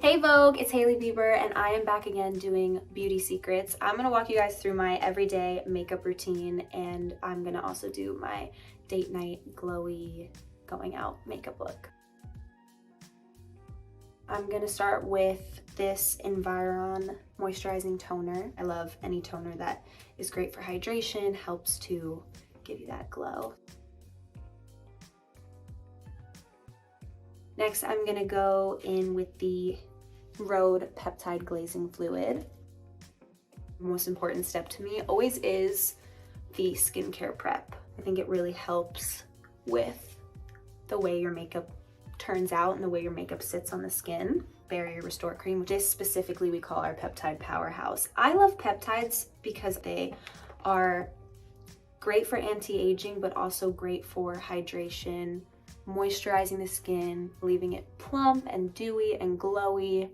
Hey Vogue, it's Hailey Bieber and I am back again doing beauty secrets. I'm gonna walk you guys through my everyday makeup routine and I'm gonna also do my date night glowy going out makeup look. I'm gonna start with this Environ moisturizing toner. I love any toner that is great for hydration, helps to give you that glow. Next, I'm gonna go in with the Rhode Peptide Glazing Fluid. The most important step to me always is the skincare prep. I think it really helps with the way your makeup turns out and the way your makeup sits on the skin. Barrier Restore Cream, which is specifically we call our peptide powerhouse. I love peptides because they are great for anti-aging, but also great for hydration, moisturizing the skin, leaving it plump and dewy and glowy.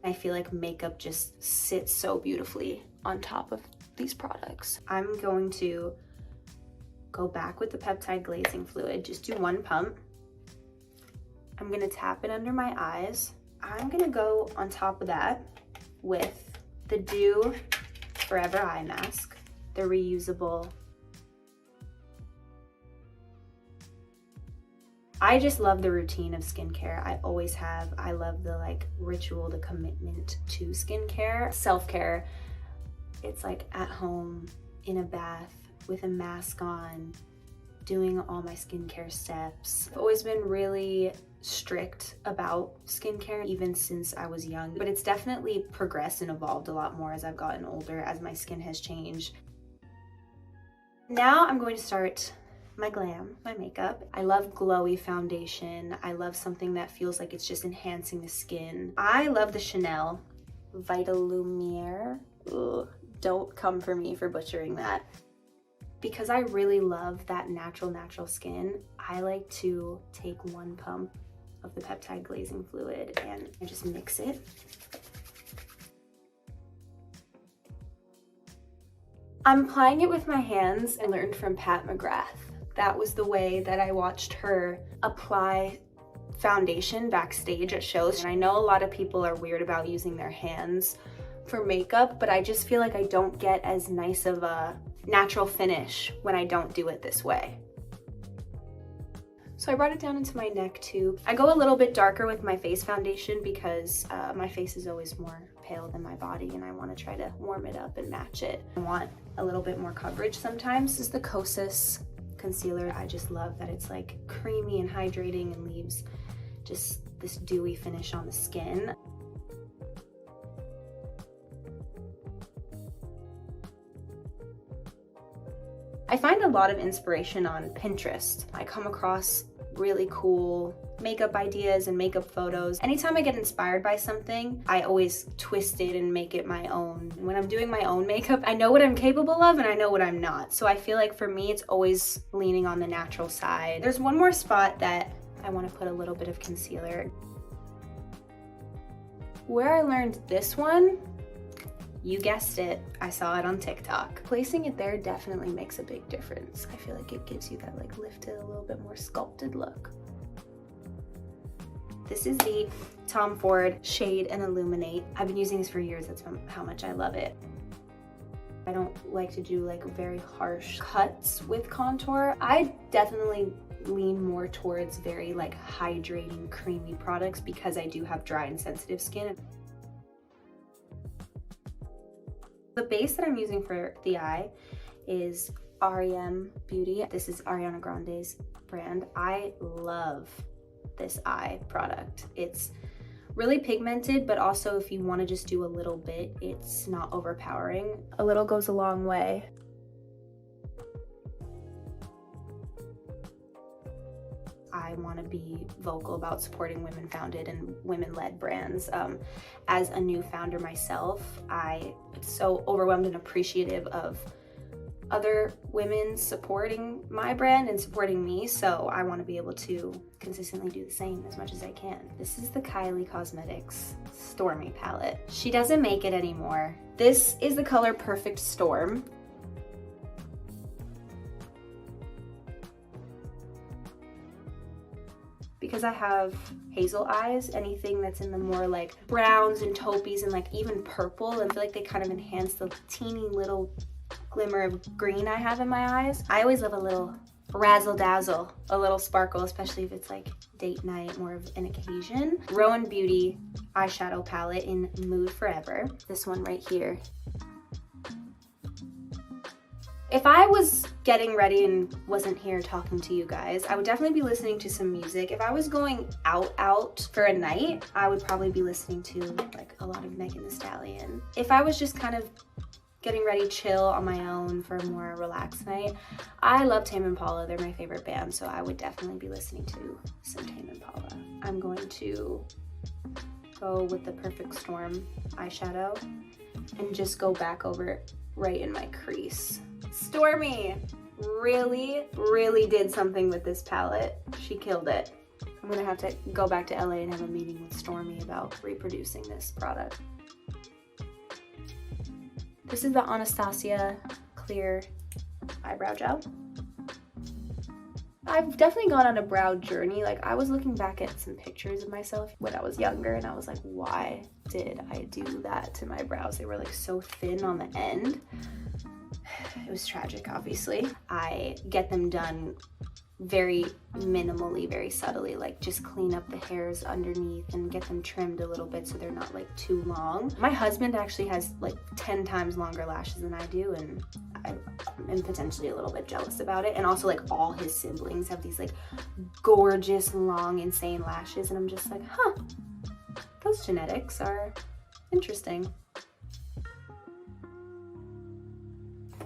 I feel like makeup just sits so beautifully on top of these products. I'm going to go back with the peptide glazing fluid, just do one pump. I'm gonna tap it under my eyes. I'm gonna go on top of that with the Dew Forever Eye Mask, the reusable. I just love the routine of skincare. I always have. I love the ritual, the commitment to skincare. Self-care, it's like at home, in a bath, with a mask on, doing all my skincare steps. I've always been really strict about skincare, even since I was young, but it's definitely progressed and evolved a lot more as I've gotten older, as my skin has changed. Now I'm going to start my glam, my makeup. I love glowy foundation. I love something that feels like it's just enhancing the skin. I love the Chanel Vitalumiere. Ugh, don't come for me for butchering that. Because I really love that natural skin, I like to take one pump of the peptide glazing fluid and I just mix it. I'm applying it with my hands. I learned from Pat McGrath. That was the way that I watched her apply foundation backstage at shows. And I know a lot of people are weird about using their hands for makeup, but I just feel like I don't get as nice of a natural finish when I don't do it this way. So I brought it down into my neck too. I go a little bit darker with my face foundation because my face is always more pale than my body and I want to try to warm it up and match it. I want a little bit more coverage sometimes. This is the Kosas concealer. I just love that it's like creamy and hydrating and leaves just this dewy finish on the skin. I find a lot of inspiration on Pinterest. I come across really cool makeup ideas and makeup photos. Anytime I get inspired by something, I always twist it and make it my own. When I'm doing my own makeup, I know what I'm capable of and I know what I'm not. So I feel like for me, it's always leaning on the natural side. There's one more spot that I want to put a little bit of concealer. Where I learned this one, you guessed it, I saw it on TikTok. Placing it there definitely makes a big difference. I feel like it gives you that lifted, a little bit more sculpted look. This is the Tom Ford Shade and Illuminate. I've been using this for years, that's how much I love it. I don't like to do very harsh cuts with contour. I definitely lean more towards very hydrating, creamy products because I do have dry and sensitive skin. The base that I'm using for the eye is REM Beauty. This is Ariana Grande's brand. I love this eye product. It's really pigmented, but also if you want to just do a little bit, it's not overpowering. A little goes a long way. I want to be vocal about supporting women-founded and women-led brands. As a new founder myself, I'm so overwhelmed and appreciative of other women supporting my brand and supporting me, so I want to be able to consistently do the same as much as I can. This is the Kylie Cosmetics Stormy palette. She doesn't make it anymore. This is the color Perfect Storm. because I have hazel eyes, anything that's in the more like browns and taupees and like even purple, and I feel like they kind of enhance the teeny little glimmer of green I have in my eyes. I always love a little razzle dazzle, a little sparkle, especially if it's like date night, more of an occasion. Rowan Beauty eyeshadow palette in Mood Forever. This one right here. If I was getting ready and wasn't here talking to you guys, I would definitely be listening to some music. If I was going out for a night, I would probably be listening to like a lot of Megan Thee Stallion. If I was just kind of getting ready chill on my own for a more relaxed night, I love Tame Impala. They're my favorite band, so I would definitely be listening to some Tame Impala. I'm going to go with the Perfect Storm eyeshadow and just go back over it right in my crease. Stormy really did something with this palette. She killed it. I'm gonna have to go back to LA and have a meeting with Stormy about reproducing this product. This is the Anastasia Clear Eyebrow Gel. I've definitely gone on a brow journey. Like, I was looking back at some pictures of myself when I was younger and I was like, why did I do that to my brows? They were like so thin on the end. It was tragic, obviously. I get them done very minimally, very subtly, like just clean up the hairs underneath and get them trimmed a little bit so they're not like too long. My husband actually has like 10 times longer lashes than I do, and I am potentially a little bit jealous about it. And also like all his siblings have these like gorgeous, long, insane lashes, and I'm just like, huh, those genetics are interesting.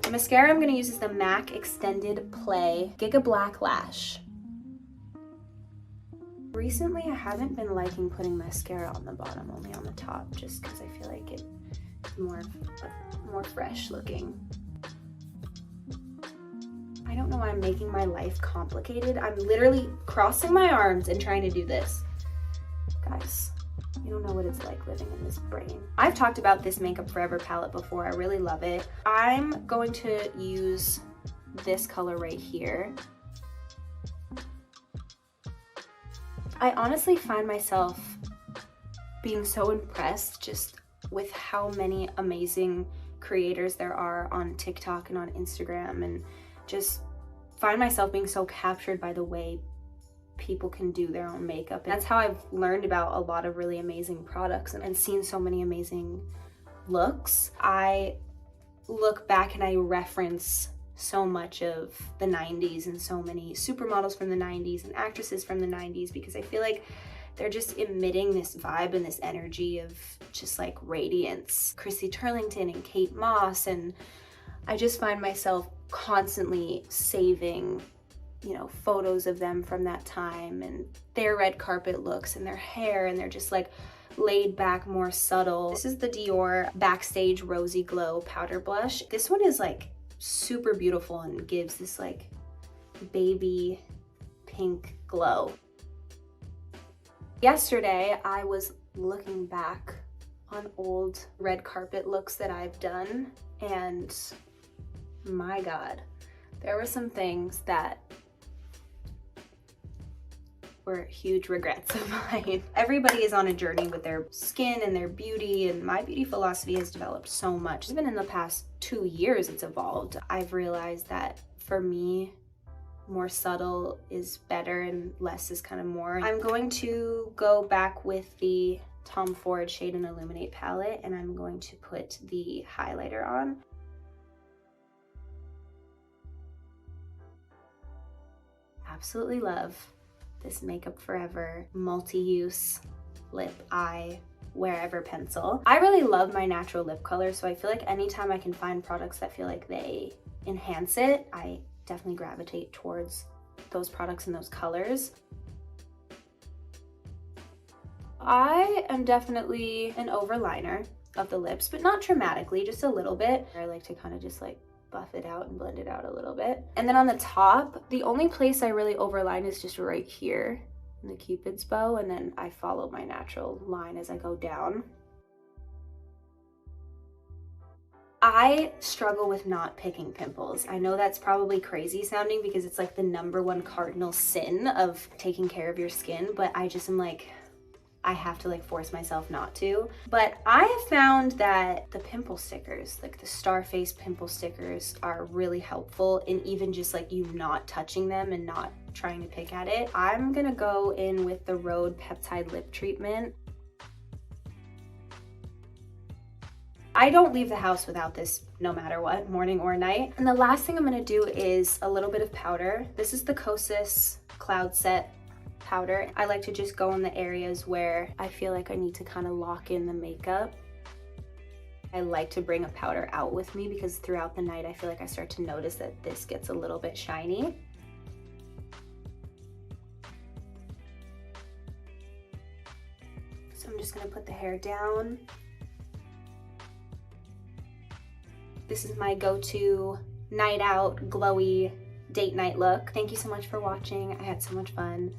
The mascara I'm going to use is the MAC Extended Play Giga Black Lash. Recently, I haven't been liking putting mascara on the bottom, only on the top, just because I feel like it's more fresh looking. I don't know why I'm making my life complicated. I'm literally crossing my arms and trying to do this. Guys, you don't know what it's like living in this brain. I've talked about this Makeup Forever palette before. I really love it. I'm going to use this color right here. I honestly find myself being so impressed just with how many amazing creators there are on TikTok and on Instagram, and just find myself being so captured by the way people can do their own makeup. And that's how I've learned about a lot of really amazing products and seen so many amazing looks. I look back and I reference so much of the 90s and so many supermodels from the 90s and actresses from the 90s, because I feel like they're just emitting this vibe and this energy of just like radiance. Chrissy Turlington and Kate Moss, and I just find myself constantly saving, you know, photos of them from that time and their red carpet looks and their hair, and they're just like laid back, more subtle. This is the Dior Backstage Rosy Glow Powder Blush. This one is like super beautiful and gives this like baby pink glow. Yesterday, I was looking back on old red carpet looks that I've done, and my God, there were some things that were huge regrets of mine. Everybody is on a journey with their skin and their beauty, and my beauty philosophy has developed so much. Even in the past 2 years, it's evolved. I've realized that for me, more subtle is better and less is kind of more. I'm going to go back with the Tom Ford Shade and Illuminate palette, and I'm going to put the highlighter on. Absolutely love this Makeup Forever multi-use lip eye wherever pencil. I really love my natural lip color, so I feel like anytime I can find products that feel like they enhance it, I definitely gravitate towards those products and those colors. I am definitely an overliner of the lips, but not dramatically, just a little bit. I like to kind of just like buff it out and blend it out a little bit. And then on the top, the only place I really overline is just right here in the Cupid's bow, and then I follow my natural line as I go down. I struggle with not picking pimples. I know that's probably crazy sounding because it's like the #1 cardinal sin of taking care of your skin, but I just am like, I have to like force myself not to. But I have found that the pimple stickers, like the star face pimple stickers, are really helpful in even just like you not touching them and not trying to pick at it. I'm gonna go in with the Rhode Peptide Lip Treatment. I don't leave the house without this no matter what, morning or night. And the last thing I'm gonna do is a little bit of powder. This is the Kosas Cloud Set powder. I like to just go in the areas where I feel like I need to kind of lock in the makeup. I like to bring a powder out with me because throughout the night I feel like I start to notice that this gets a little bit shiny. So I'm just gonna put the hair down. This is my go-to night out, glowy date night look. Thank you so much for watching. I had so much fun.